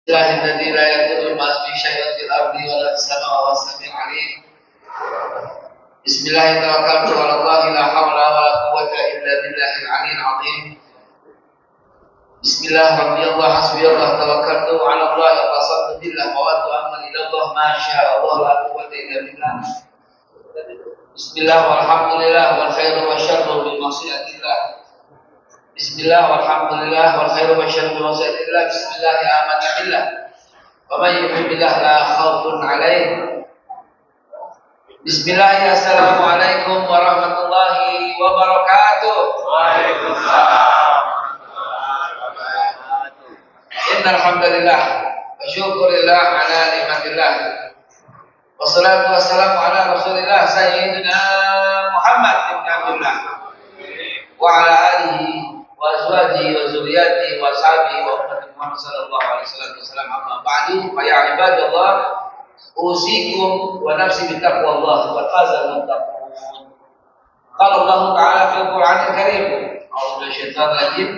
الذي لا يضر مع اسمه شيء في الارض ولا في السماء وهو السميع العليم. بسم الله توكلت على الله لا حول ولا قوة الا بالله العلي العظيم. بسم الله ربي الله حسبي الله توكلت على الله وقصدت بالله واتوكل الى الله ما شاء الله لا قوة الا بالله. بسم الله والحمد لله والخير والشر بمشيئة الله. بسم الله والحمد لله والخير والشر بمشيئة الله. بسم الله آمنا بالله ومن يؤمن بالله لا خوف عليه. بسم الله السلام عليكم ورحمة الله وبركاته. Waalaikumsalam. إن الحمد لله وشكر الله على نعمة الله والصلاة والسلام على رسول الله سيدنا محمد بن عبد الله وعلى آله وأزواجه وذرياته وأصحابه وأمة محمد صلى الله عليه وسلم أما بعد فيا عباد الله أوصيكم ونفسي بتقوى الله وفاز المتقون. قال الله تعالى في القرآن الكريم أعوذ بالله من الشيطان الرجيم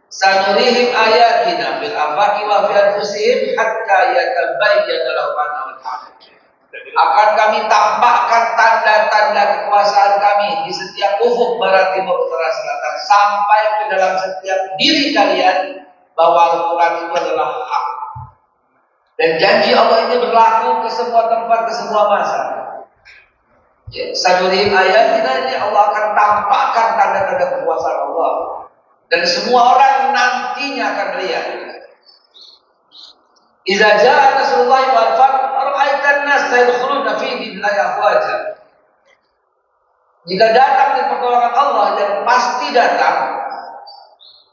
سنريهم آياتنا في الآفاق وفي أنفسهم حتى يتبين لهم أنه الحق. Akan kami tampakkan tanda-tanda kekuasaan kami di setiap ufuk barat timur utara selatan sampai ke dalam setiap diri kalian bahwa Al-Quran itu adalah hak. Dan janji Allah ini berlaku ke semua tempat, ke semua masa. Sanurihim ayatina ini Allah akan tampakkan tanda-tanda kekuasaan Allah. Dan semua orang nantinya akan melihat. Idza jaa nasrullahi wal fath ra'aitan nas yadkhuluna fi dinillahi afwaja. Jika datang di pertolongan Allah dan pasti datang,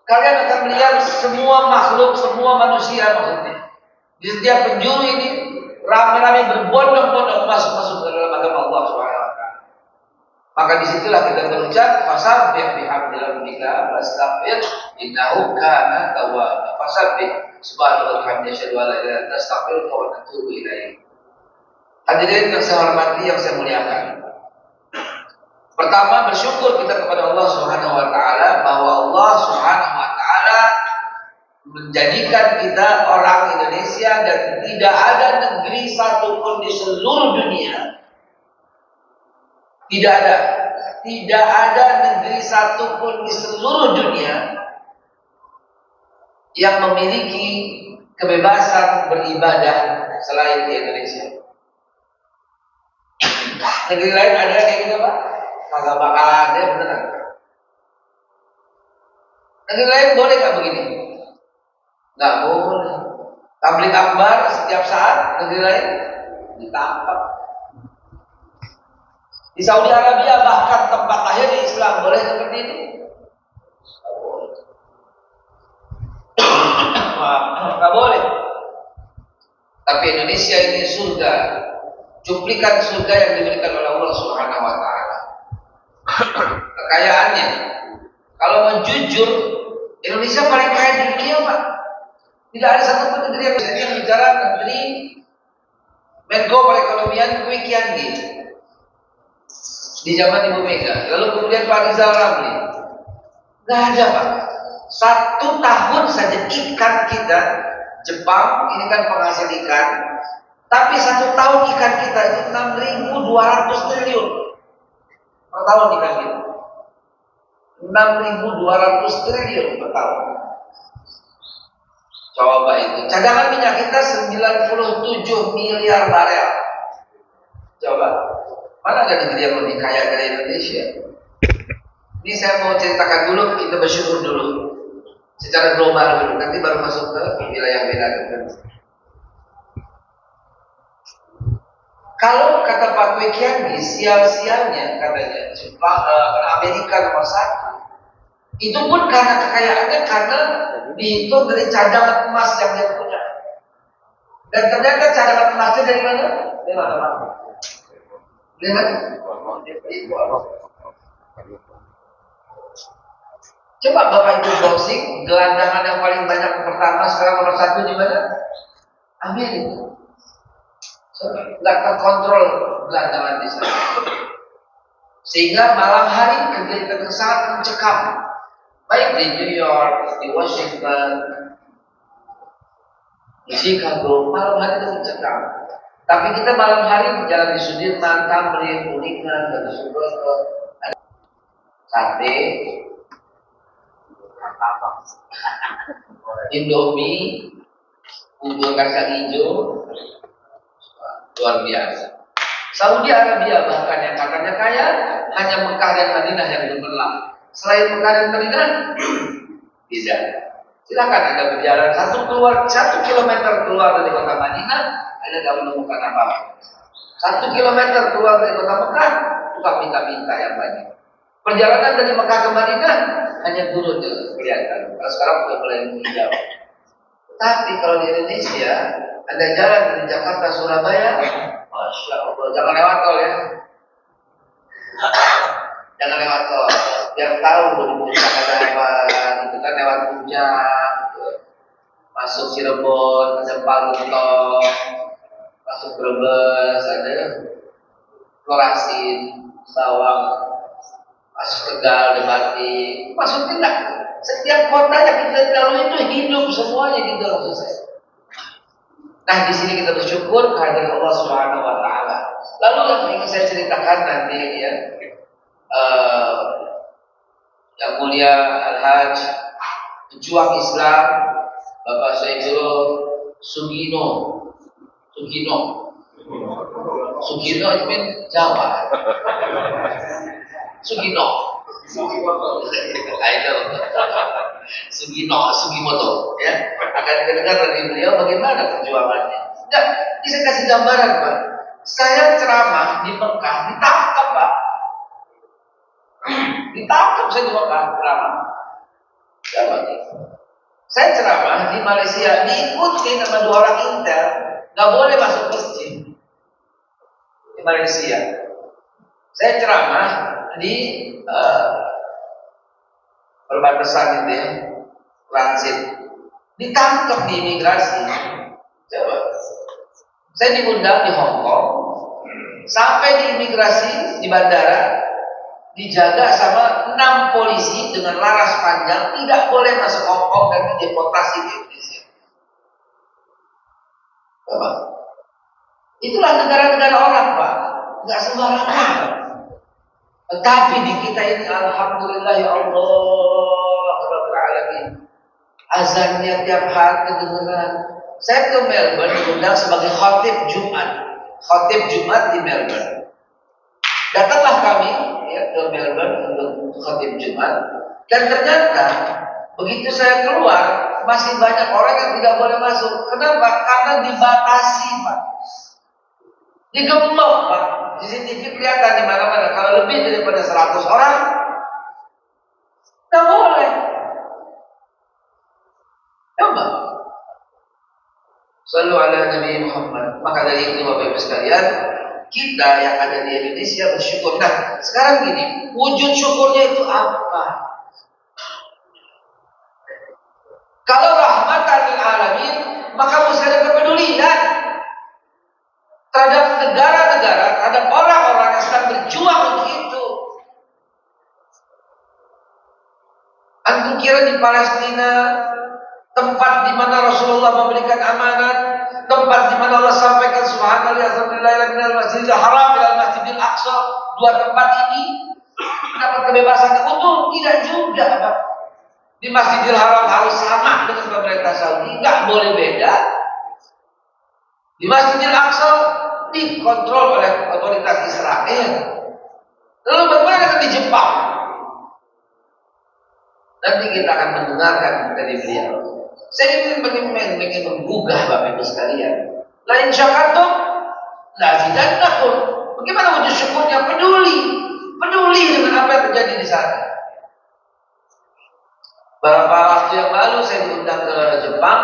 kalian akan melihat semua makhluk, semua manusia maksudnya di setiap penjuru ini ramai-ramai berbondong-bondong masuk ke dalam agama Allah Subhanahu wa taala. Maka disitulah kita berucap fasabbih bihamdi rabbika wastaghfir innahu kana tawwaba. Fasabbih subhanahu wa ta'ala asyhadu an la ilaha illa anta astaghfiruka wa atubu ilaik. Hadirin yang saya hormati, yang saya muliakan. Pertama, bersyukur kita kepada Allah Subhanahu wa taala bahwa Allah Subhanahu wa taala menjadikan kita orang Indonesia dan tidak ada negeri satupun di seluruh dunia. Tidak ada negeri satupun di seluruh dunia yang memiliki kebebasan beribadah selain di Indonesia. Negeri lain ada kayak gitu Pak? Kagak bakal ada, beneran. Negeri lain boleh nggak begini? Nggak boleh. Tabligh akbar setiap saat, negeri lain ditangkap. Di Saudi Arabia bahkan tempat lahir Islam boleh seperti ini? Nggak boleh. Tapi Indonesia ini surga, cuplikan surga yang diberikan oleh Allah Subhanahu wa taala. Kekayaannya, kalau mau jujur, Indonesia paling kaya di dunia, Pak. Tidak ada satupun negeri yang bicara negeri Menko Perekonomian Kwi Kian Gi di zaman Ibu Mega. Lalu kemudian Pak Rizal Ramli. Nggak ada, Pak. 1 tahun saja ikan kita, Jepang ini kan penghasil ikan, tapi 1 tahun ikan kita itu 6.200 triliun per tahun ikan kita. 6.200 triliun per tahun. Coba itu. Cadangan minyak kita 97 miliar barel. Coba. Mana ada negeri yang lebih kaya dari Indonesia? Ini saya mau ceritakan dulu, kita bersyukur dulu. Secara global dulu, nanti baru masuk ke wilayah beda. Kalau kata Pak Kwi Kian Gi, sial-sialnya katanya Jepang, Amerika nomor 1. Itu pun karena kekayaannya karena dihitung dari cadangan emas yang dia punya. Dan ternyata cadangan emasnya dari mana? Dari mana? Coba Bapak Ibu browsing gelandangan yang paling banyak pertama sekarang nomor 1 di mana? Amerika. Nggak terkontrol gelandangan di sana. Sehingga malam hari kegiatan sangat mencekam. Baik di New York, di Washington, Di Chicago malam hari itu mencekam. Tapi kita malam hari berjalan di Sudirman, Tamrin, Kuningan, dan Sudirman ada sate, Indomie, bubur kacang hijau, luar biasa. Saudi Arabia bahkan yang katanya kaya hanya Mekah dan Madinah yang gemerlap. Selain Mekah dan Madinah, tidak. Silakan Anda berjalan 1 kilometer keluar dari kota Madinah, Anda tidak menemukan apa-apa. 1 kilometer keluar dari kota Mekah, tukang minta-minta yang banyak. Perjalanan dari Mekah ke Madinah hanya turun kelihatan. Kalau sekarang sudah mulai menghijau. Tapi kalau di Indonesia, Anda jalan dari Jakarta Surabaya, Masya Allah, jangan lewat tol ya. Jangan lewat tol. Biar tahu di puncak ada apa, gitu kan, lewat puncak, gitu. Masuk Cirebon, ada Palutong, masuk Brebes, ada Lorasin, Bawang, masuk Tegal, Demati, masuk tidak. Setiap kota yang kita lalui itu hidup semuanya gitu loh selesai. Nah di sini kita bersyukur kehadiran Allah Subhanahu Wa Taala. Lalu yang ingin saya ceritakan nanti ya, yang mulia Al-Hajj pejuang Islam Bapak Saiful Sugino itu kan Jawa. Sugino Sugimoto ya, akan kita dengar dari beliau bagaimana perjuangannya. Enggak, ini saya kasih gambaran Pak. Saya ceramah di Mekah ditangkap Pak. Ditangkap saya di Mekah ceramah. Saya ceramah di Malaysia diikuti sama 2 orang Intel, nggak boleh masuk masjid di Malaysia. Saya ceramah di perbatasan itu ya, transit, ditangkap di imigrasi. Coba, saya diundang di Hong Kong, sampai di imigrasi di bandara, dijaga sama 6 polisi dengan laras panjang, tidak boleh masuk Hong Kong dan dideportasi ke Indonesia. Coba, itulah negara-negara orang Pak, nggak sembarangan. Tetapi di kita ini alhamdulillah ya Allah Rabbil Alamin, azannya tiap hari kedengaran. Saya ke Melbourne diundang sebagai khatib Jumat di Melbourne. Datanglah kami ya ke Melbourne untuk khatib Jumat, dan ternyata begitu saya keluar masih banyak orang yang tidak boleh masuk. Kenapa? Karena dibatasi Pak, digembok Pak. CCTV kelihatan di mana-mana. Kalau lebih daripada 100 orang, nggak boleh. Coba. Sallu ala Nabi Muhammad. Maka dari itu Bapak Ibu sekalian, kita yang ada di Indonesia bersyukur. Nah, sekarang gini, wujud syukurnya itu apa? Kalau rahmatan lil alamin, maka mesti ada kepedulian terhadap negara-negara, terhadap orang-orang yang sedang berjuang untuk itu. Antum kira di Palestina, tempat di mana Rasulullah memberikan amanat, tempat di mana Allah sampaikan subhanallah alhamdulillah minal masjidil haram ilal masjidil aqsa, 2 tempat ini dapat kebebasan utuh? Tidak juga Pak. Di Masjidil Haram harus sama dengan pemerintah Saudi, nggak boleh beda. Di Masjidil Aqsa dikontrol oleh otoritas Israel. Lalu bagaimana di Jepang? Nanti kita akan mendengarkan dari beliau. Saya ingin menggugah Bapak Ibu sekalian. Lain syakartum, la zidannakum. Bagaimana wujud syukurnya? Peduli dengan apa yang terjadi di sana. Beberapa waktu yang lalu saya diundang ke Jepang.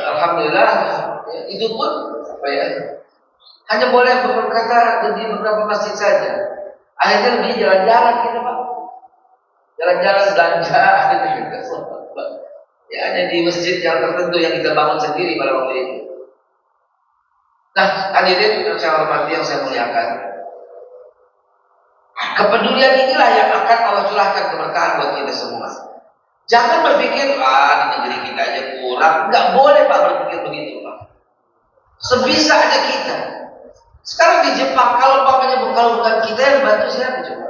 Alhamdulillah, itu pun apa ya, hanya boleh berkata di beberapa masjid saja. Akhirnya lebih jalan-jalan kita Pak, jalan-jalan belanja ya, hanya di masjid yang tertentu yang kita bangun sendiri pada waktu itu. Nah, hadirin yang saya hormati, yang saya muliakan, kepedulian inilah yang akan Allah curahkan keberkahan buat kita semua. Jangan berpikir, di negeri kita aja kurang. Nggak boleh Pak berpikir begitu Pak. Sebisa aja kita. Sekarang di Jepang, kalau bukan kita yang bantu siapa coba?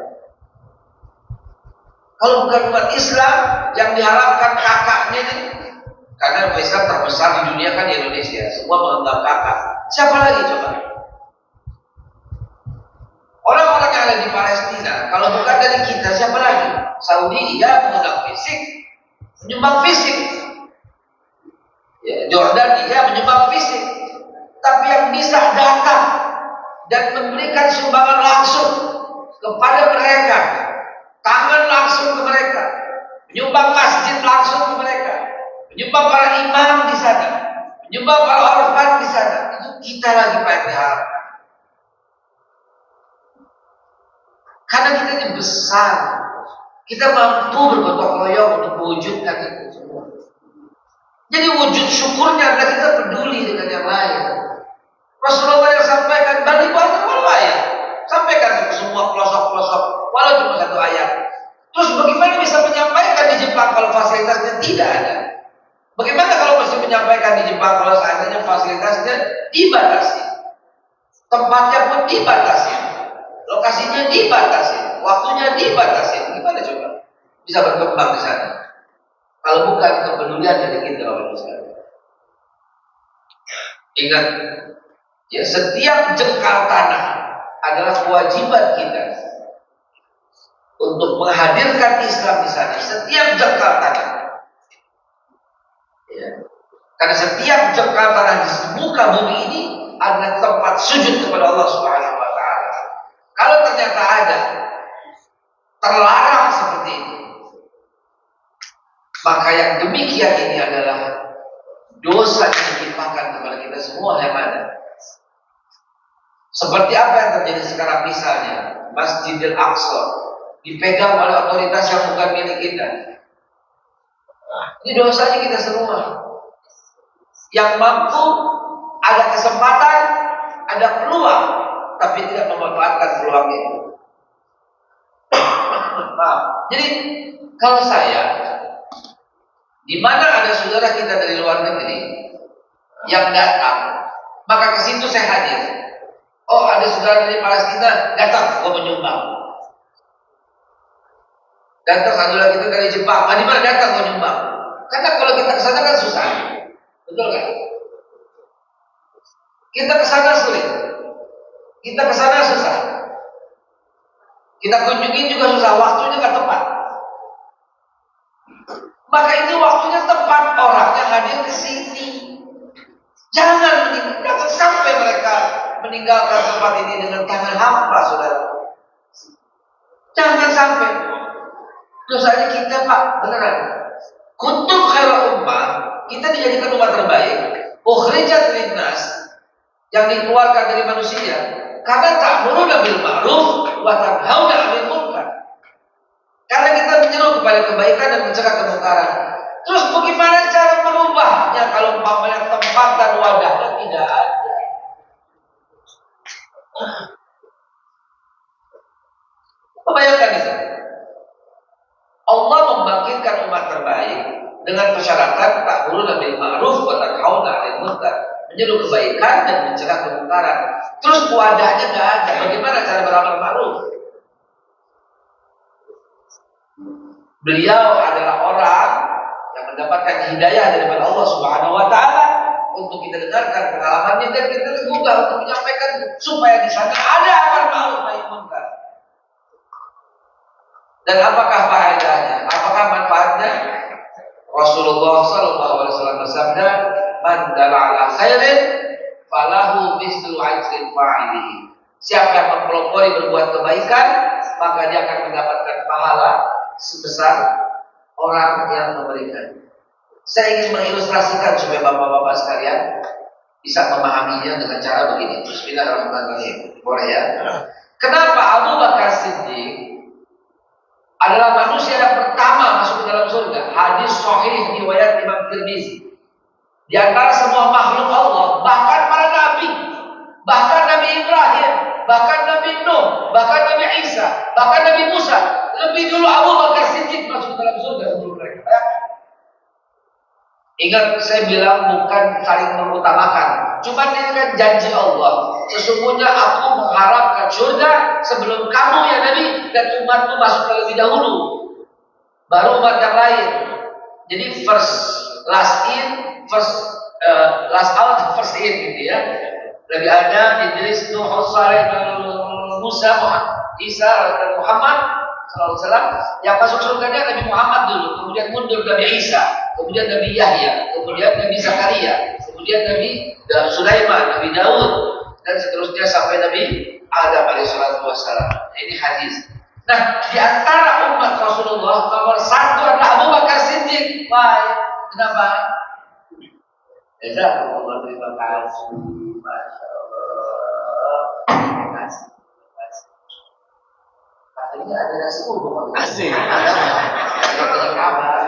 Kalau bukan umat Islam yang diharapkan kakaknya nih, karena umat Islam terbesar di dunia kan di Indonesia, semua menganggap kakak. Siapa lagi coba? Orang-orang yang ada di Palestina, kalau bukan dari kita, siapa lagi? Saudi, iya mengundang fisik, menyumbang fisik. Ya, Jordan, iya menyumbang fisik. Tapi yang bisa datang dan memberikan sumbangan langsung kepada mereka, tangan langsung ke mereka, menyumbang masjid langsung ke mereka, menyumbang para imam di sana, menyumbang para orfan di sana, itu kita lagi Pak yang diharapkan. Karena kita ini besar, kita mampu bergotong royong untuk mewujudkan itu semua. Jadi wujud syukurnya adalah kita peduli dengan yang lain. Rasulullah yang sampaikan balik banyak ayat, sampaikan ke semua pelosok-pelosok, walau cuma satu ayat. Terus bagaimana bisa menyampaikan di Jepang kalau fasilitasnya tidak ada? Bagaimana kalau bisa menyampaikan di Jepang kalau seandainya fasilitasnya dibatasi, tempatnya pun dibatasi, lokasinya dibatasi, waktunya dibatasi? Gimana coba bisa berkembang di sana? Kalau bukan kepedulian dari kita Bapak Ibu sekalian. Ingat, ya, setiap jengkal tanah adalah kewajiban kita untuk menghadirkan Islam di sana. Setiap jengkal tanah, ya. Karena setiap jengkal tanah di muka bumi ini adalah tempat sujud kepada Allah Subhanahu Wa Taala. Kalau ternyata ada terlarang seperti itu, maka yang demikian ini adalah dosa yang ditimpakan kepada kita semua yang ada. Seperti apa yang terjadi sekarang misalnya Masjidil Aqsa dipegang oleh otoritas yang bukan milik kita. Ini dosanya kita semua. Yang mampu ada kesempatan, ada peluang, tapi tidak memanfaatkan peluang itu. Jadi kalau saya, di mana ada saudara kita dari luar negeri yang datang, maka ke situ saya hadir. Oh, ada saudara dari Palestina datang, gua menyumbang. Datang saudara kita dari Jepang, di mana datang gua nyumbang. Karena kalau kita ke sana kan susah, betul kan? Kita ke sana sulit, kita ke sana susah, kita kunjungi juga susah, waktunya nggak tepat. Maka ini waktunya tepat orangnya hadir ke sini. Jangan sampai mereka meninggalkan tempat ini dengan tangan hampa, saudara. Jangan sampai. Dosanya kita Pak, beneran. Kuntum khairal ummah, kita dijadikan umat terbaik. Ukhrijat linnas, yang dikeluarkan dari manusia. Karena ta'muruna bil ma'ruf wa tanhauna 'anil munkar. Karena kita menyeru kepada kebaikan dan mencegah kemungkaran. Terus bagaimana cara merubahnya kalau umpamanya tempat dan wadahnya tidak ada? Bayangkan itu. Allah membangkitkan umat terbaik dengan persyaratan ta'muruna bil ma'ruf wa tanhauna 'anil munkar, menyeru kebaikan dan mencegah kemungkaran. Terus wadahnya tidak ada. Bagaimana cara beramal ma'ruf? Beliau adalah orang yang mendapatkan hidayah daripada Allah Subhanahu Wa Taala untuk kita dengarkan pengalamannya dan kita juga untuk menyampaikan supaya di sana ada amar ma'ruf nahi munkar. Dan apakah faedahnya? Apakah manfaatnya? Rasulullah SAW bersabda, "Man dalla ala khairin falahu mislu ajrin fa'ilihi." Siapa yang mempelopori berbuat kebaikan, maka dia akan mendapatkan pahala sebesar orang yang memberikan. Saya ingin mengilustrasikan supaya bapak-bapak sekalian bisa memahaminya dengan cara begini. Bismillahirrahmanirrahim. Boleh ya? Kenapa Abu Bakar Siddiq adalah manusia yang pertama masuk ke dalam surga? Hadis sahih riwayat Imam Tirmizi. Di antara semua makhluk Allah, bahkan para nabi, bahkan Nabi Ibrahim, bahkan Nabi Nuh, bahkan Nabi Isa, bahkan Nabi Musa, lebih dulu Abu Bakar Siddiq masuk ke dalam surga sebelum mereka. Ingat saya bilang bukan saling mengutamakan. Cuma ini kan janji Allah. Sesungguhnya aku mengharapkan surga sebelum kamu ya Nabi dan umatmu masuk terlebih dahulu. Baru umat yang lain. Jadi first last in, last out, first in gitu ya. Nabi Adam, Idris, Nuh, Saleh, Musa, Isa dan Muhammad SAW. Yang masuk surganya Nabi Muhammad dulu, kemudian mundur Nabi Isa, kemudian Nabi Yahya, kemudian Nabi Zakaria, kemudian Nabi Sulaiman, Nabi Daud, dan seterusnya sampai Nabi Adam alaihissalam. Ini hadis. Nah, di antara umat Rasulullah nomor satu adalah Abu Bakar Siddiq. Why? Kenapa? Jazakumullah, terima kasih. Masya Allah. Terima kasih. Akhirnya ada nasi uduk. Asik. Ada kabar.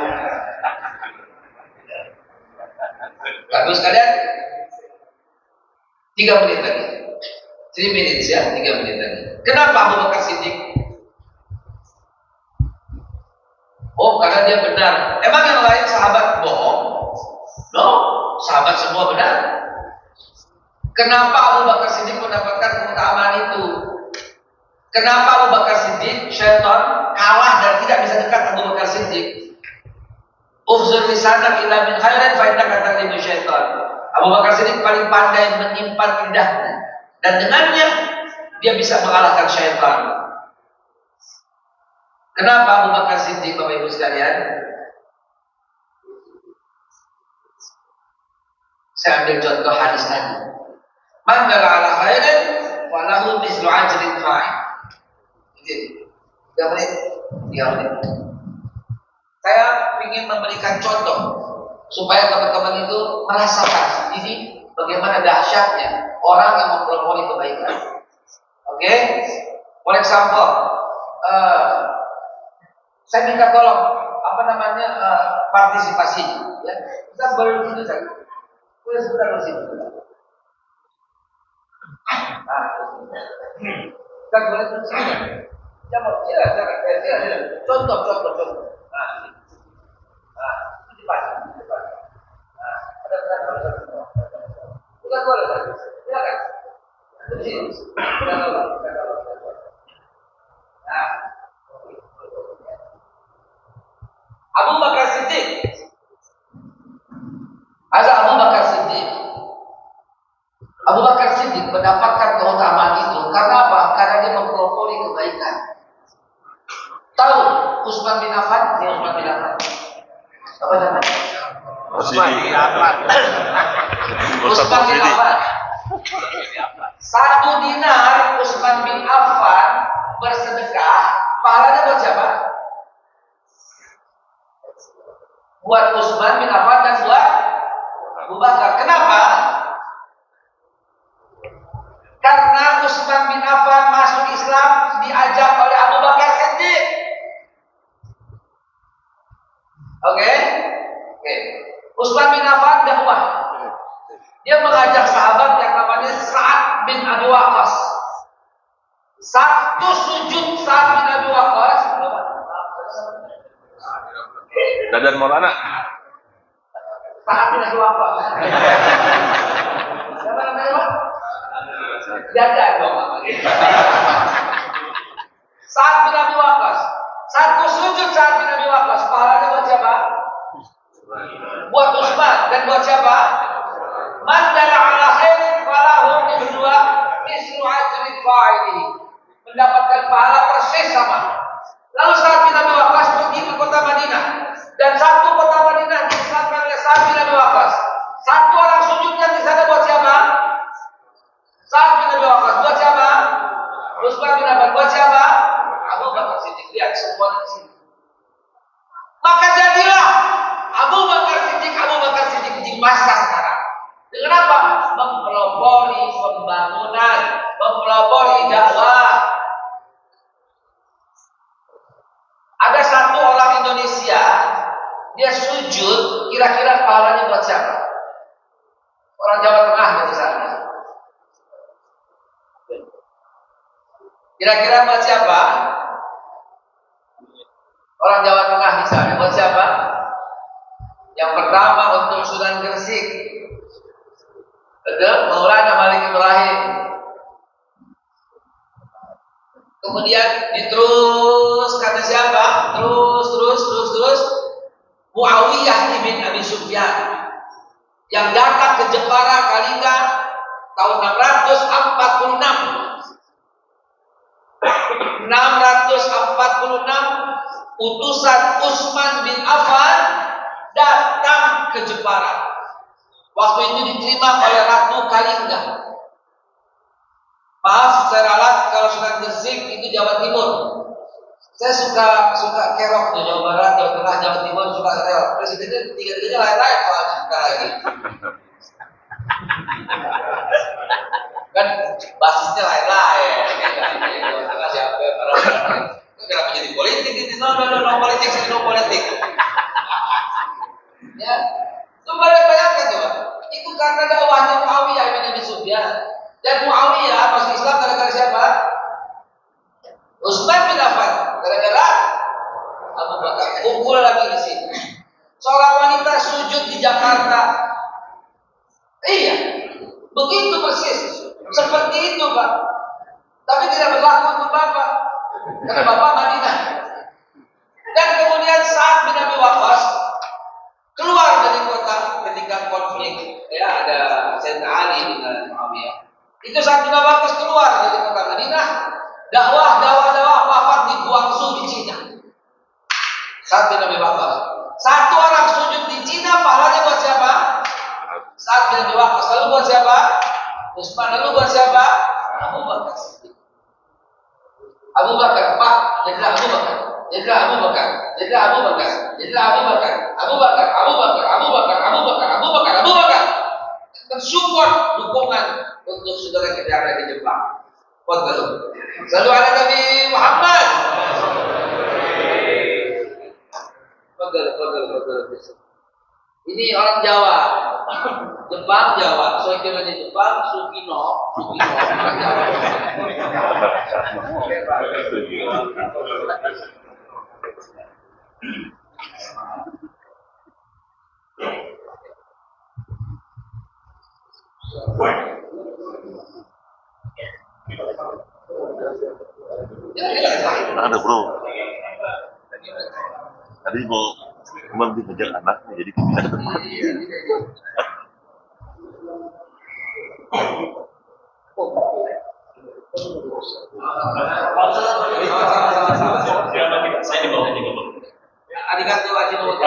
Bagus kalian? 3 menit lagi. 3 minutes ya, 3 menit lagi. Kenapa Abu Bakar Siddiq? Oh, karena dia benar. Emang yang lain sahabat bohong? No, sahabat semua benar. Kenapa Abu Bakar Siddiq mendapatkan keutamaan itu? Kenapa Abu Bakar Siddiq syaitan kalah dan tidak bisa dekat Abu Bakar Siddiq? Ufzur lisanak ila min khairin fa innaka tadhibu syaitan. Abu Bakar Siddiq paling pandai menyimpan lidahnya dan dengannya dia bisa mengalahkan syaitan. Kenapa Abu Bakar Siddiq, Bapak Ibu sekalian? Saya ambil contoh hadis tadi. Man dalla ala khairin falahu mislu ajrin fa'il. Ini 3 menit. Saya ingin memberikan contoh supaya teman-teman itu merasakan ini bagaimana dahsyatnya orang yang mempelopori kebaikan. Oke? For example, saya minta tolong partisipasi ya. Kita boleh dulu saja. Boleh sebentar di sini. Kita boleh dulu sini. Silakan. Contoh. Ini pas. Ada kita boleh saja. Silakan. Di sini. Abu Bakar Siddiq. Abu Bakar Siddiq mendapatkan keutamaan itu karena apa? Karena dia mempelopori kebaikan. Tahu Utsman bin Affan? Dia Utsman bin Affan. Apa namanya? Utsman bin Affan. Utsman bin Affan. 1 dinar Utsman bin Affan bersedekah, pahalanya buat siapa? Buat Utsman bin Affan dan buat Abu Bakar. Kenapa? Karena Utsman bin Affan masuk Islam diajak oleh Abu Bakar Siddiq. Oke. Utsman bin Affan dakwah. Dia mengajak sahabat yang namanya Sa'ad bin Abi Waqqas. Satu sujud Sa'ad bin Abi Waqqas. Dadan Maulana. Sa'ad bin Abi Waqqas. Siapa namanya, Pak? Dadan dong. Sa'ad bin Abi Waqqas. Satu sujud Sa'ad bin Abi Waqqas. Pahalanya buat siapa? Buat Utsman dan buat siapa? Man dalla ala khairin falahu mislu ajri fa'ilihi. Mendapatkan pahala persis sama. Lalu Sa'ad bin Abi Waqqas pergi ke kota Madinah dan satu kota Madinah diselamatkan oleh Sa'ad bin Abi Waqqas. Satu orang sujudnya di sana buat siapa? Sa'ad bin Abi Waqqas. Buat siapa? Utsman bin Affan. Buat siapa? Abu Bakar Siddiq. Lihat semua di sini. Maka jadilah Abu Bakar Siddiq di masa sekarang. Dengan apa? Mempelopori pembangunan, mempelopori dakwah. Ada satu orang Indonesia, dia sujud, kira-kira pahalanya buat siapa? Orang Jawa Tengah misalnya. Kira-kira buat siapa? Orang Jawa Tengah misalnya, buat siapa? Yang pertama untuk Sunan Gresik, Maulana Malik Ibrahim. Kemudian diterus kata siapa? Terus Muawiyah ibn Abi Sufyan yang datang ke Jepara Kalinga tahun 646. 646 utusan Utsman bin Affan datang ke Jepara. Waktu itu diterima oleh Ratu Kalinga. Maaf, saya ralat kalau Sunan Gresik itu Jawa Timur. Saya suka kerok di Jawa Barat, Jawa Tengah, Jawa Timur, suka kerok. Presidennya tiga-tiganya lain-lain soalnya. Lagi. Kan basisnya lain-lain. Jawa Tengah siapa? Kenapa jadi politik ini? No politik. Ya, coba bayangkan coba. Itu karena dakwahnya Muawiyah bin Abi Sufyan. Dan Muawiyah masuk Islam gara-gara siapa? Utsman bin Affan. Gara-gara Abu Bakar. Kumpul lagi di sini. Seorang wanita sujud di Jakarta. Iya, begitu persis. Seperti itu, Pak. Tapi tidak berlaku untuk Bapak. Karena Bapak Madinah. Dan kemudian Sa'ad bin Abi Waqqas keluar dari kota ketika konflik. Ya, ada Sayyidina Ali dengan Muawiyah. Itu Sa'ad bin Abi Waqqas keluar dari kota Madinah. Dakwah wafat di Guangzhou di Cina. Sa'ad bin Abi Waqqas. Satu orang sujud di Cina, pahalanya buat siapa? Sa'ad bin Abi Waqqas. Lalu buat siapa? Utsman. Lalu buat siapa? Abu Bakar. Abu Bakar, Pak, jadilah Abu Bakar. Jadilah Abu Bakar. Jadilah Abu Bakar. Jadilah Abu Bakar. Abu Bakar, Abu Bakar, Abu Bakar, Abu Bakar, Abu Bakar, Abu Bakar. Bersyukur dukungan untuk saudara kita yang ada di Jepang. Fadhil. Sallu ala Nabi Muhammad. Fadhil. Ini orang Jawa. Jepang Jawa. Soekiranya Jepang, Sukino orang Jawa. Ada bro. Tadi mau cuma dihajar anaknya, jadi bisa ke depan. Saya di bawah. Arigato Ajinomoto.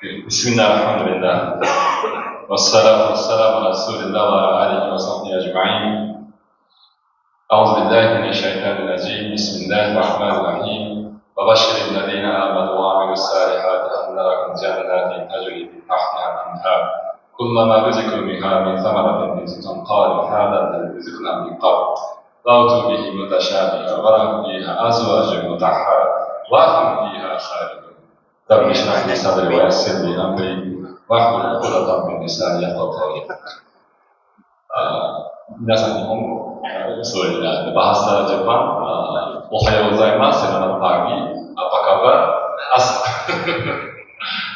Bismillah, alhamdulillah. Wassalamu ala rasulillah wa ala alihi wa sahbihi ajma'in. A'udzu billahi minasy syaithanir rajim. Bismillahirrahmanirrahim. Wa basyiril ladzina amanu wa 'amilus salihati anna lahum jannatin tajri min tahtiha al-anhar. Kullama ruziqu minha min thamaratin rizqan qalu hadha alladhi rizqna min qabl. La tubihi mutashabiha wa lahum fiha azwajun mutahhara wa hum fiha khalidun. Rabbi shrah li sadri wa yassir li amri wahlul 'uqdatam min lisani yafqahu qawli. Minasan nihongo, bahasa Jepang. Ohayou gozaimasu, selamat pagi. Apa kabar?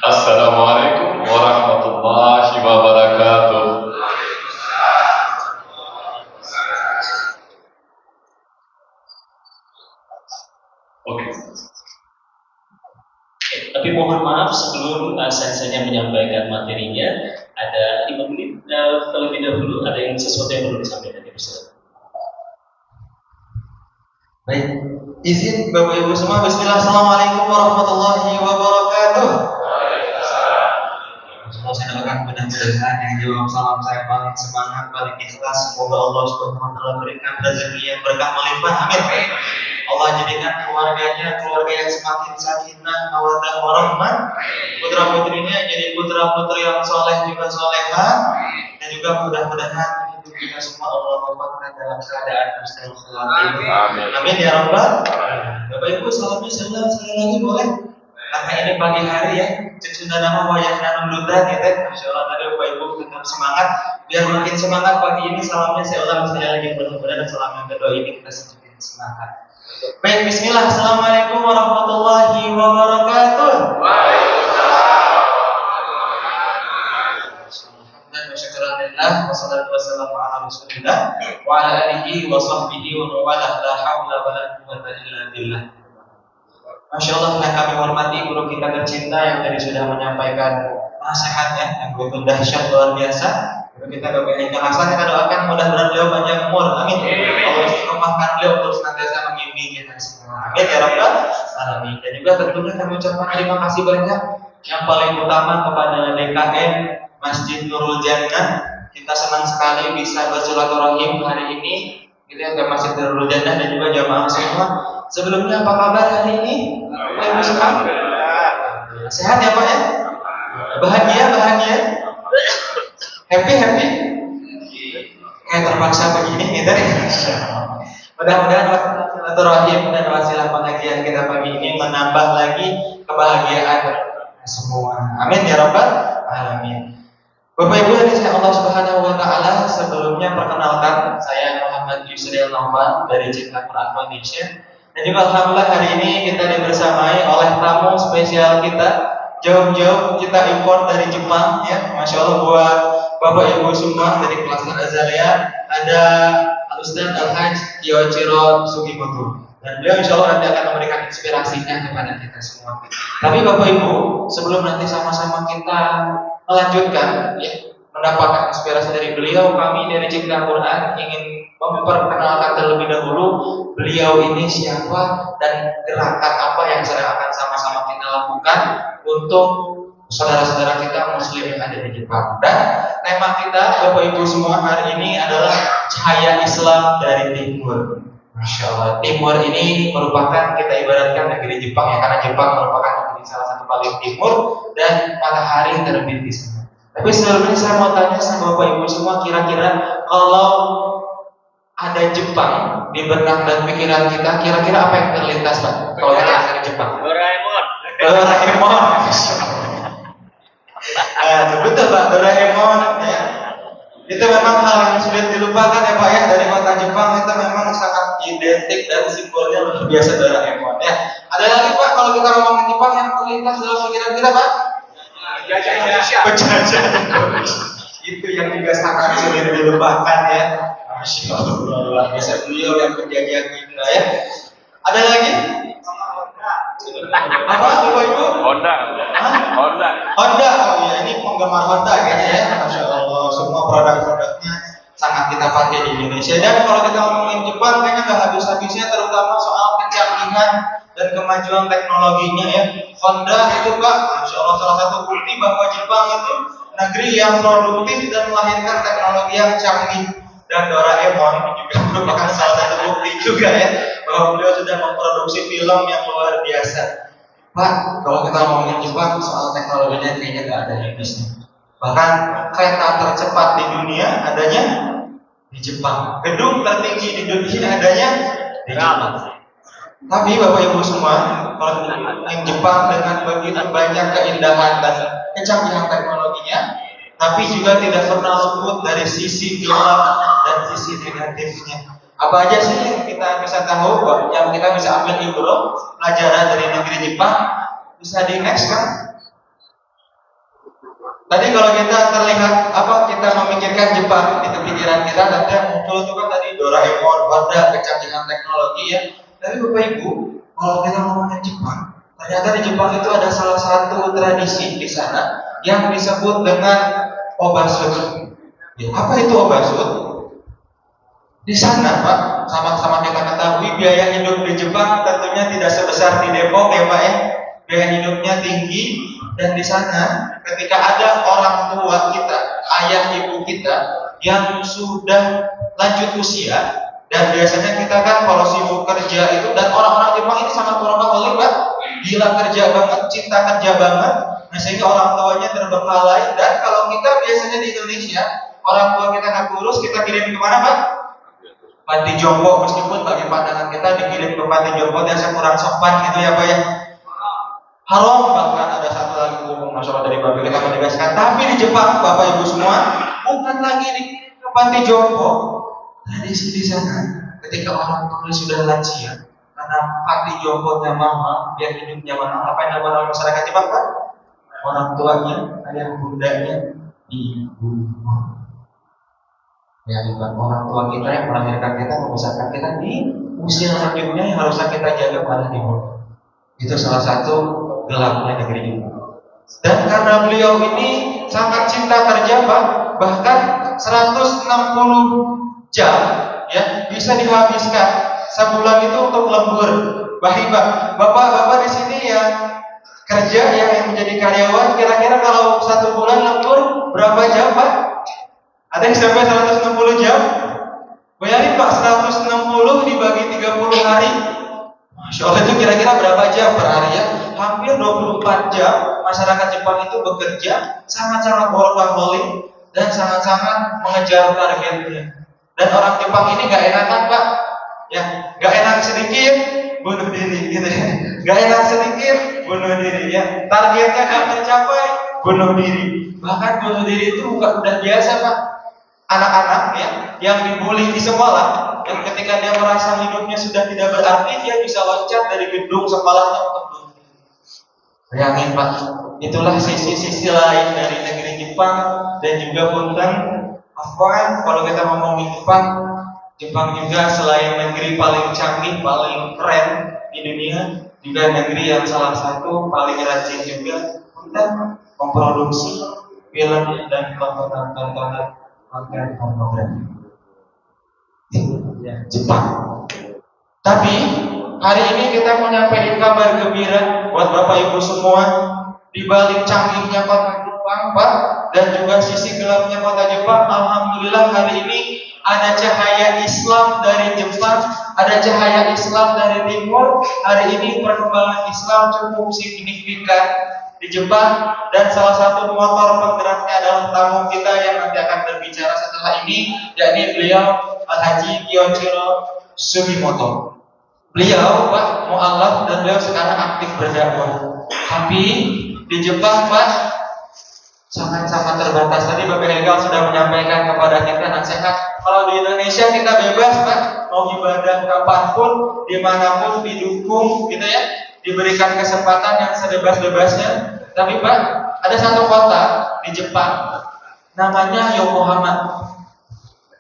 Assalamualaikum warahmatullahi wabarakatuh. Oke. Tapi mohon maaf sebelum saya menyampaikan materinya, ada 5 menit terlebih dahulu ada yang sesuatu yang perlu disampaikan. Baik, izin Bapak Ibu semua, bismillah, assalamualaikum warahmatullahi wabarakatuh. Semua saya doakan mudah-mudahan yang jawab salam saya paling semangat, paling ikhlas. Semoga Allah Subhanahu wa taala berikan rezeki yang berkah melimpah, amin. Allah jadikan keluarganya keluarga yang semakin sakinah, mawaddah warahmah. Putra-putrinya jadi putra-putri yang soleh juga soleha, dan juga mudah-mudahan kita semua Allah wafatkan dalam keadaan husnul khatimah. Amin ya rabbal. Bapak Ibu salamnya sekali lagi boleh? Karena ini pagi hari ya, cek Sunda nama wayahna nundutan gitu. Masya Allah tadi Bapak Ibu tetap semangat. Biar makin semangat pagi ini salamnya saya ulang sekali lagi mudah-mudahan salam yang kedua ini kita sedikit semangat. Baik, Bismillah. Assalamualaikum warahmatullahi wabarakatuh. Alhamdulillah wassalatu wassalamu ala Rasulillah wa ala alihi wa sahbihi wa mawalah la haula wa la quwwata illa billah. Masya Allah, yang kami hormati guru kita tercinta yang tadi sudah menyampaikan nasihatnya yang begitu dahsyat luar biasa. Guru kita Bapak Eka Hasan, kita doakan mudah-mudahan beliau panjang umur. Amin. Allah istiqomahkan beliau untuk senantiasa membimbing kita semua. Amin ya Rabbal alamin. Dan juga tentunya kami ucapkan terima kasih banyak yang paling utama kepada DKM Masjid Nurul Jannah. Kita senang sekali bisa bersilaturahim hari ini. Gitu ya, ke Masjid Nurul Jannah dan juga jamaah semua. Sebelumnya apa kabar hari ini? Sehat ya Pak ya? Bahagia? Happy? Kayak terpaksa begini gitu ya. Mudah-mudahan silaturahim dan wasilah pengajian kita pagi ini menambah lagi kebahagiaan semua. Amin ya Rabbal alamin. Bapak Ibu yang disayang Allah Subhanahu wa taala, sebelumnya perkenalkan saya Muhammad Yusri Al-Noman dari Cinta Quran Foundation. Dan juga alhamdulillah hari ini kita dibersamai oleh tamu spesial kita. Jauh-jauh kita impor dari Jepang ya. Masya Allah buat Bapak Ibu semua dari kelas Azalea. Ada Ustaz Al-Hajj Kiyochiro Sugimoto. Dan beliau insya Allah nanti akan memberikan inspirasinya kepada kita semua. Tapi Bapak Ibu, sebelum nanti sama-sama kita melanjutkan ya, mendapatkan inspirasi dari beliau, kami dari Cinta Quran ingin memperkenalkan terlebih dahulu beliau ini siapa dan gerakan apa yang sedang akan sama-sama kita lakukan untuk saudara-saudara kita muslim yang ada di Jepang. Dan tema kita Bapak Ibu semua hari ini adalah cahaya Islam dari Timur. Masya Allah, Timur ini merupakan, kita ibaratkan negeri Jepang ya, karena Jepang merupakan negeri salah satu paling timur dan matahari terbit di sana. Tapi sebelumnya saya mau tanya sama Bapak Ibu semua, kira-kira kalau ada Jepang di benak dan pikiran kita, kira-kira apa yang terlintas Pak? Kalau kita ada Jepang? Doraemon. Betul Pak, Doraemon ya. Itu memang hal yang sulit dilupakan ya Pak ya. Dari kota Jepang itu memang sangat identik dan simbolnya luar biasa Doraemon ya. Ada lagi Pak kalau kita ngomongin Jepang yang terlintas dalam pikiran kita Pak? Penjajah Indonesia. Itu yang juga sangat sulit dilupakan ya. Masya Allah, biasa beliau yang penjajah kita ya. Ada lagi? Apa Bapak Ibu? Honda. Honda, oh ya ini penggemar Honda kayaknya ya. Masya Allah, semua produk-produknya sangat kita pakai di Indonesia. Dan kalau kita ngomongin Jepang, kayaknya nggak habis-habisnya, terutama soal kecanggihan dan kemajuan teknologinya ya. Honda itu Pak, Masya Allah salah satu bukti bahwa Jepang itu negeri yang produktif dan melahirkan teknologi yang canggih. Dan Doraemon ini juga merupakan salah satu bukti juga ya bahwa beliau sudah memproduksi film yang luar biasa. Pak, kalau kita ngomongin Jepang soal teknologinya kayaknya nggak ada habisnya. Bahkan kereta tercepat di dunia adanya di Jepang. Gedung tertinggi di dunia adanya di Jepang. Tapi Bapak Ibu semua, kalau ngomongin Jepang dengan begitu banyak keindahan dan kecanggihan teknologinya, tapi juga tidak pernah luput dari sisi gelap dan sisi negatifnya. Apa aja sih yang kita bisa tahu, yang kita bisa ambil ibro pelajaran dari negeri Jepang? Bisa di next kan? Tadi kalau kita terlihat kita memikirkan Jepang di pikiran kita, nanti yang muncul itu kan tadi Doraemon, Honda, kecanggihan teknologi ya. Tapi Bapak Ibu, kalau kita ngomongin Jepang, ternyata di Jepang itu ada salah satu tradisi di sana yang disebut dengan obasut. Ya, apa itu obasut? Di sana Pak, sama-sama kita ketahui biaya hidup di Jepang tentunya tidak sebesar di Depok ya Pak ya. Biaya hidupnya tinggi dan di sana ketika ada orang tua kita, ayah ibu kita yang sudah lanjut usia, dan biasanya kita kan kalau sibuk kerja itu, dan orang-orang Jepang ini sangat workaholic Pak, gila kerja banget, cinta kerja banget. Nah, sehingga orang tuanya terbengkalai. Dan kalau kita biasanya di Indonesia, orang tua kita nggak kurus, kita kirim ke mana Pak? Panti jompo, meskipun bagi pandangan kita dikirim ke panti jompo biasa kurang sopan gitu ya Pak ya. haram, bahkan ada satu lagi hukum masalah dari Bapak kita menegaskan. Tapi di Jepang, Bapak Ibu semua, bukan lagi di panti jompo. Tradisi di sana, ketika orang tua sudah lansia, karena panti jomponya mama, biar hidupnya mana, apa yang dilakukan oleh masyarakat Jepang, Pak? Orang tuanya, ayah bundanya, ibu. Ya, bukan orang tua kita yang melahirkan kita, membesarkan kita di usia selanjutnya yang harusnya kita jaga pada di bawah. Itu salah satu gelapnya negeri ini. Dan karena beliau ini sangat cinta kerja, Pak, bahkan 160 jam ya bisa dihabiskan sebulan itu untuk lembur. Bapak-bapak di sini yang kerja yang menjadi karyawan, kira-kira kalau 1 bulan lembur berapa jam, Pak? Ada yang sampai 160 jam? Bayangin Pak, 160 dibagi 30 hari. Masya Allah, itu kira-kira berapa jam per hari ya? Hampir 24 jam masyarakat Jepang itu bekerja sangat-sangat workaholic dan sangat-sangat mengejar targetnya. Dan orang Jepang ini gak enakan, Pak. Ya, gak enak sedikit bunuh diri gitu ya. Gak enak sedikit bunuh diri ya. Targetnya gak tercapai, bunuh diri. Bahkan bunuh diri itu bukan udah biasa, Pak. Anak-anak ya yang dibully di sekolah, yang ketika dia merasa hidupnya sudah tidak berarti, dia bisa loncat dari gedung sekolahnya untuk bunuh diri. Bayangin, Pak, itulah sisi-sisi lain dari negeri Jepang. Dan juga punten, kalau kita ngomongin Jepang juga selain negeri paling canggih, paling keren di dunia, juga negeri yang salah satu paling rajin juga punten memproduksi film dan tontonan konten pornografi. Jepang. Tapi hari ini kita mau nyampein kabar gembira buat Bapak Ibu semua. Di balik canggihnya kota Jepang, Pak, dan juga sisi gelapnya kota Jepang, alhamdulillah hari ini ada cahaya Islam dari Jepang, ada cahaya Islam dari timur. Hari ini perkembangan Islam cukup signifikan di Jepang, dan salah satu motor penggeraknya adalah tamu kita yang nanti akan berbicara setelah ini, yakni beliau Al-Haji Kiyoshiro Sugimoto. Beliau Pak mu'alaf dan beliau sekarang aktif berdakwah. Tapi di Jepang, Pak, sangat-sangat terbatas. Tadi Bapak Helgal sudah menyampaikan kepada kita nasihat. Kalau di Indonesia kita bebas, Pak, mau ibadah kapanpun, dimanapun didukung, gitu ya, diberikan kesempatan yang sebebas-bebasnya. Tapi Pak, ada satu kota di Jepang, namanya Yokohama.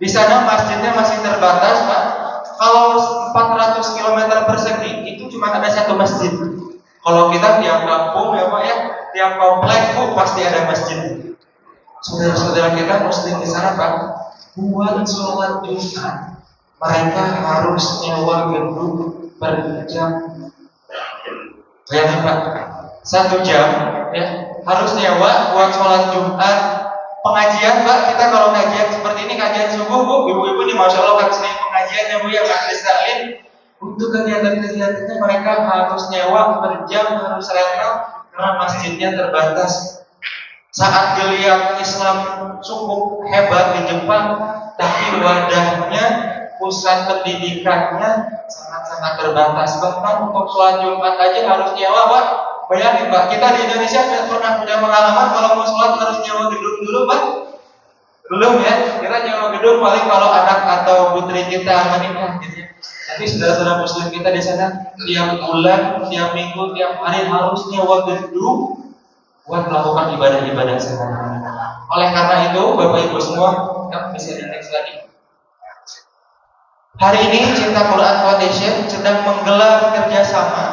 Di sana masjidnya masih terbatas, Pak. Kalau 400 km persegi itu cuma ada satu masjid. Kalau kita tiap kampung ya Pak ya, tiap komplek pasti ada masjid. Saudara-saudara kita muslim di sana, Pak, buat sholat Jumat mereka harus nyewa gedung per jam. Bayangin Pak, 1 jam ya harus nyewa buat sholat Jumat. Pengajian, Pak, kita kalau kajian seperti ini, kajian subuh, Bu, ibu-ibu nih Masya Allah kan sering pengajiannya, Bu, ya, majelis taklim. Untuk kegiatan-kegiatannya mereka harus nyewa per jam, harus rental karena masjidnya terbatas. Saat dilihat Islam cukup hebat di Jepang, tapi wadahnya, pusat pendidikannya sangat-sangat terbatas. Bahkan untuk sholat Jumat aja harus nyewa, Pak. Bayangin, Pak, kita di Indonesia pernah punya pengalaman kalau mau sholat harus nyewa gedung dulu, Pak? Belum ya? Kita nyewa gedung paling kalau anak atau putri kita menikah, gitu ya. Tapi saudara-saudara muslim kita di sana tiap bulan, tiap minggu, tiap hari harus nyewa gedung buat melakukan ibadah-ibadah sehari-hari. Oleh karena itu, Bapak Ibu semua, kita bisa next lagi. Hari ini Cinta Quran Foundation sedang menggelar kerjasama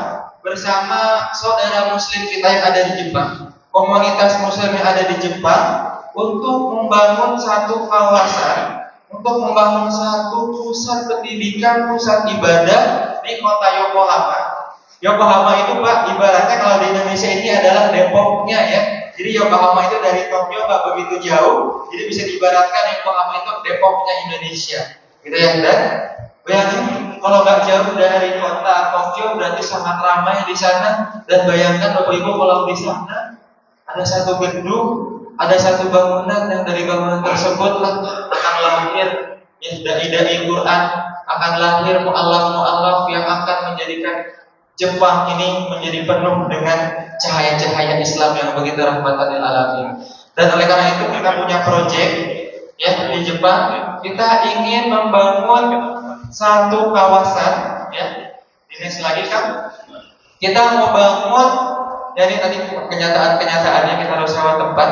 bersama saudara muslim kita yang ada di Jepang, komunitas muslim yang ada di Jepang, untuk membangun satu kawasan, untuk membangun satu pusat pendidikan, pusat ibadah di kota Yokohama. Yokohama itu, Pak, ibaratnya kalau di Indonesia ini adalah Depoknya ya. Jadi Yokohama itu dari Tokyo nggak begitu jauh, jadi bisa diibaratkan Yokohama itu Depoknya Indonesia, gitu ya. Dan bayangin kalau nggak jauh dari kota Tokyo berarti sangat ramai di sana. Dan bayangkan Bapak Ibu kalau di sana ada satu gedung, ada satu bangunan yang dari bangunan tersebut akan lahir ya dai-dai Quran, akan lahir mu'allaf-mu'allaf yang akan menjadikan Jepang ini menjadi penuh dengan cahaya-cahaya Islam yang begitu rahmatan lil alamin. Dan oleh karena itu kita punya proyek ya di Jepang, kita ingin membangun satu kawasan ya. Ini lagi kan kita mau bangun, jadi tadi kenyataan-kenyataannya kita harus sewa tempat.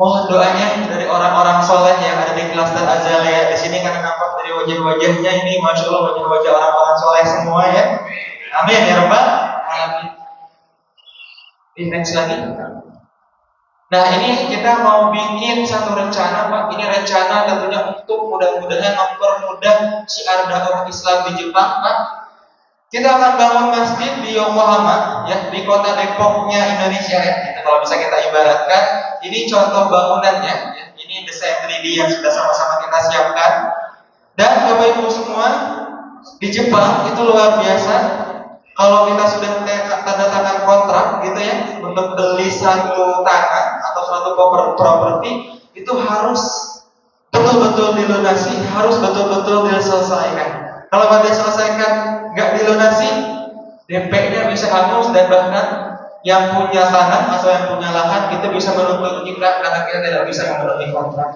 Mohon doanya dari orang-orang soleh yang ada di Klaster Azalea di sini, karena nampak dari wajah-wajahnya ini, masya Allah, wajah-wajah orang-orang soleh semua ya. Amin ya rabbal alamin. Next lagi. Nah ini kita mau bikin satu rencana Pak. Ini rencana tentunya untuk mudah-mudahan mempermudah syiar dakwah Islam di Jepang Pak. Kita akan bangun masjid di Yokohama ya, di kota Depoknya Indonesia ya. Gitu, kalau bisa kita ibaratkan, ini contoh bangunannya ya. Ini desain 3D yang sudah sama-sama kita siapkan. Dan Bapak Ibu semua, di Jepang itu luar biasa. Kalau kita sudah tanda tangan kontrak gitu ya, untuk beli satu tanah atau suatu properti, itu harus betul-betul dilunasi, harus betul-betul diselesaikan. Kalau nggak diselesaikan, nggak dilunasi, DP-nya bisa hangus, dan bahkan yang punya tanah atau yang punya lahan itu bisa menuntut kita karena kita tidak bisa memenuhi kontrak.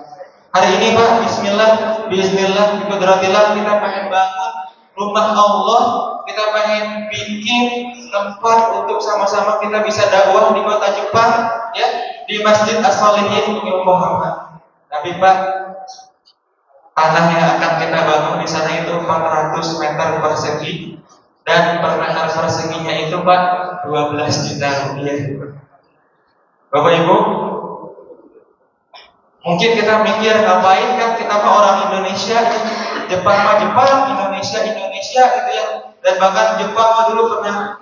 Hari ini Pak, Bismillah, Biqudratillah, kita pengen bangun rumah Allah, kita pengen bikin tempat untuk sama-sama kita bisa dakwah di kota Jepang, ya, di Masjid As-Solihin Yokohama. Tapi Pak, tanah yang akan kita bangun di sana itu 400 meter persegi, dan per meter perseginya itu Pak 12 juta rupiah. Bapak Ibu, mungkin kita mikir ngapain kan, kita mah orang Indonesia, Jepang mah Jepang, Indonesia gitu ya. Dan bahkan Jepang mah dulu pernah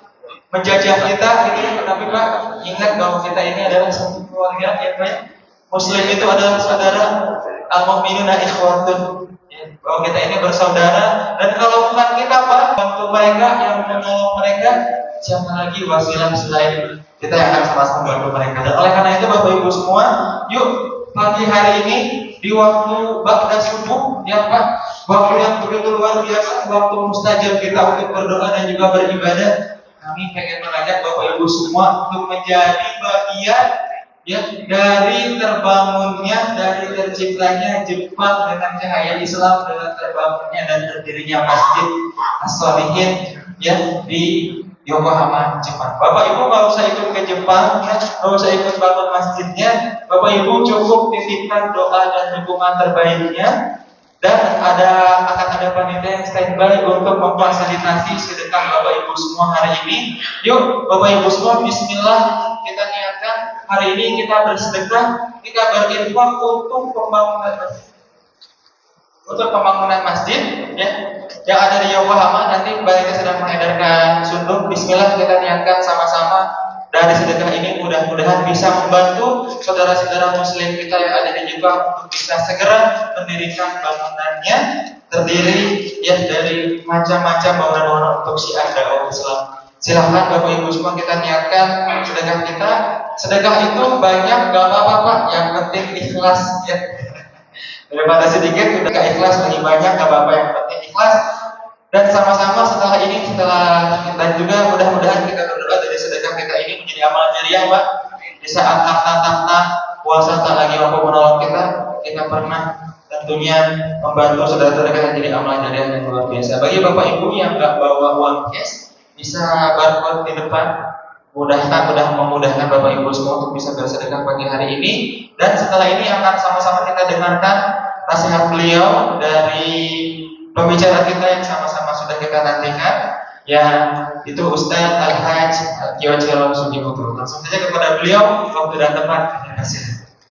menjajah kita gitu ya. Tapi Pak, ingat bahwa kita ini adalah satu keluarga ya Pak. Muslim itu adalah saudara, al-mu'minuna ikhwatun. Ya, bahwa kita ini bersaudara, dan kalau bukan kita Pak bantu mereka, yang menolong mereka, siapa lagi wasilah selain kita yang akan sama-sama bantu mereka. Dan oleh karena itu Bapak Ibu semua, yuk pagi hari ini di waktu ba'da subuh ya Pak, waktu yang begitu luar biasa, waktu mustajab kita untuk berdoa dan juga beribadah, kami pengen mengajak Bapak Ibu semua untuk menjadi bagian ya dari terbangunnya, dari terciptanya Jepang dengan cahaya Islam, dengan terbangunnya dan berdirinya Masjid As-Solihin ya di Yokohama, Jepang. Bapak Ibu nggak usah ikut ke Jepang, ya, nggak usah ikut bangun masjidnya. Bapak Ibu cukup titipkan doa dan dukungan terbaiknya, dan akan ada panitia yang standby untuk memfasilitasi sedekah Bapak Ibu semua hari ini. Yuk Bapak Ibu semua, Bismillah, kita niatkan hari ini kita bersedekah, kita berinfak untuk pembangunan masjid ya yang ada di Yokohama. Nanti panitia sedang mengedarkan sunduk. Bismillah, kita niatkan sama-sama dari sedekah ini, mudah-mudahan bisa membantu saudara-saudara Muslim kita yang ada di Jepang untuk bisa segera mendirikan bangunannya, terdiri ya dari macam-macam bangunan untuk syiar dakwah Islam. Silahkan Bapak Ibu semua, kita niatkan sedekah kita. Sedekah itu banyak, gak apa-apa Pak, yang penting ikhlas ya. Daripada sedikit udah gak ikhlas, lebih banyak gak apa-apa, yang penting ikhlas. Dan sama-sama setelah kita juga mudah-mudahan kita berdoa dari sedekah kita ini menjadi amal jariah Pak. Di saat takta puasa tak lagi mampu menolong kita pernah tentunya membantu saudara-saudara kita jadi amal jariah yang luar biasa. Bagi Bapak Ibu yang gak bawa uang cash, bisa barcode di depan. Mudah memudahkan Bapak Ibu semua untuk bisa bersedekah pagi hari ini. Dan setelah ini akan sama-sama kita dengarkan nasihat beliau dari pembicara kita yang sama-sama sudah kita nantikan, ya, itu Ustaz Al-Hajj Kiyo Celo Sugimutu. Langsung saja kepada beliau, waktu dan tempat. Terima kasih.